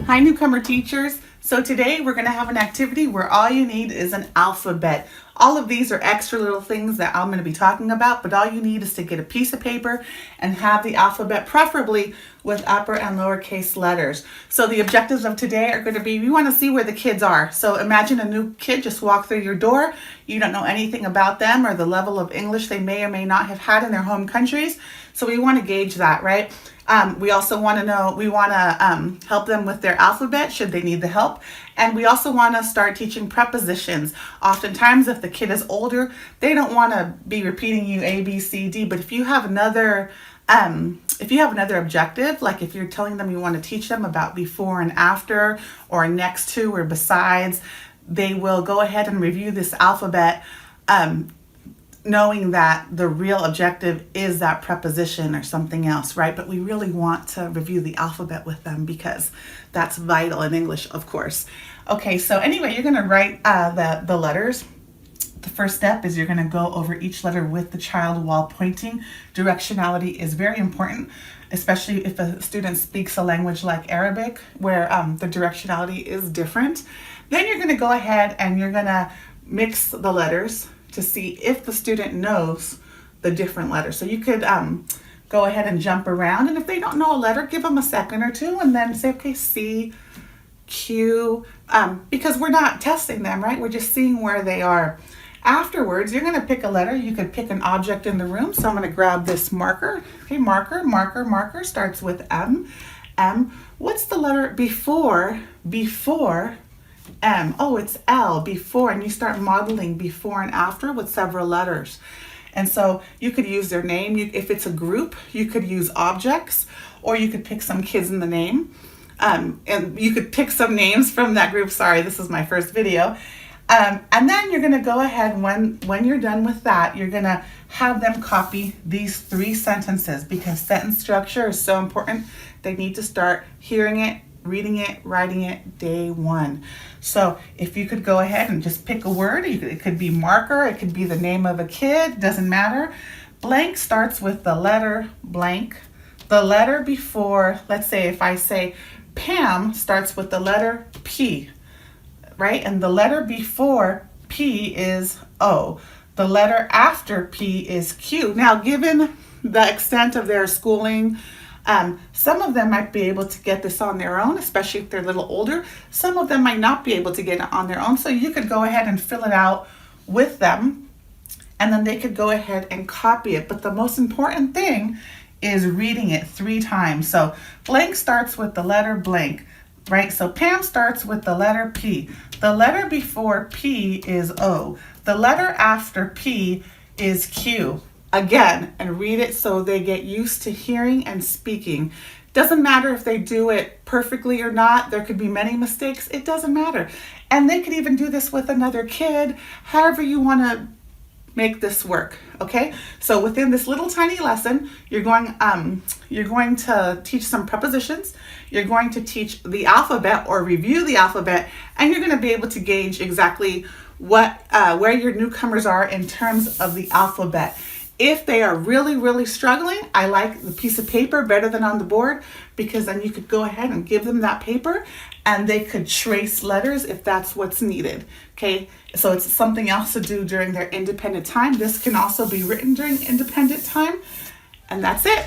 Hi, newcomer teachers. So today we're going to have an activity where all you need is an alphabet. All of these are extra little things that I'm going to be talking about, but all you need is to get a piece of paper and have the alphabet, preferably with upper and lowercase letters. So the objectives of today are going to be, we want to see where the kids are. So imagine a new kid just walked through your door. You don't know anything about them or the level of English they may or may not have had in their home countries. So we want to gauge that, right? We also want to know, we want to help them with their alphabet should they need the help. And we also want to start teaching prepositions. Oftentimes, if the kid is older, they don't want to be repeating you A, B, C, D. But if you have another objective, like if you're telling them you want to teach them about before and after, or next to, or besides, they will go ahead and review this alphabet, knowing that the real objective is that preposition or something else, right? But we really want to review the alphabet with them because that's vital in English, of course. Okay, so anyway, you're going to write the letters. The first step is you're going to go over each letter with the child while pointing. Directionality is very important, especially if a student speaks a language like Arabic, where the directionality is different. Then you're going to go ahead and you're going to mix the letters to see if the student knows the different letters. So you could go ahead and jump around, and if they don't know a letter, give them a second or two and then say, okay, C, Q, because we're not testing them, right? We're just seeing where they are. Afterwards, you're going to pick a letter. You could pick an object in the room. So I'm going to grab this marker. Okay, marker starts with M. M. What's the letter before M? Oh, it's L, before, and you start modeling before and after with several letters. And so you could use their name. If it's a group, you could use objects, or you could pick some kids in the name. And you could pick some names from that group. Sorry, this is my first video. And then you're going to go ahead, when you're done with that, you're going to have them copy these 3 sentences, because sentence structure is so important. They need to start hearing it, reading it, writing it day 1. So if you could go ahead and just pick a word, it could be marker, it could be the name of a kid, doesn't matter. Blank starts with the letter blank. The letter before, let's say if I say Pam, starts with the letter P, right? And the letter before P is O. The letter after P is Q. Now, given the extent of their schooling, some of them might be able to get this on their own, especially if they're a little older. Some of them might not be able to get it on their own. So you could go ahead and fill it out with them, and then they could go ahead and copy it. But the most important thing is reading it 3 times. So blank starts with the letter blank, right? So Pam starts with the letter P. The letter before P is O. The letter after P is Q. Again, and read it so they get used to hearing and speaking. Doesn't matter if they do it perfectly or not. There could be many mistakes. It doesn't matter. And they could even do this with another kid, however you want to make this work, okay? So within this little tiny lesson, you're going to teach some prepositions, you're going to teach the alphabet or review the alphabet, and you're going to be able to gauge exactly where your newcomers are in terms of the alphabet. If they are really, really struggling, I like the piece of paper better than on the board, because then you could go ahead and give them that paper and they could trace letters if that's what's needed. Okay, so it's something else to do during their independent time. This can also be written during independent time, and that's it.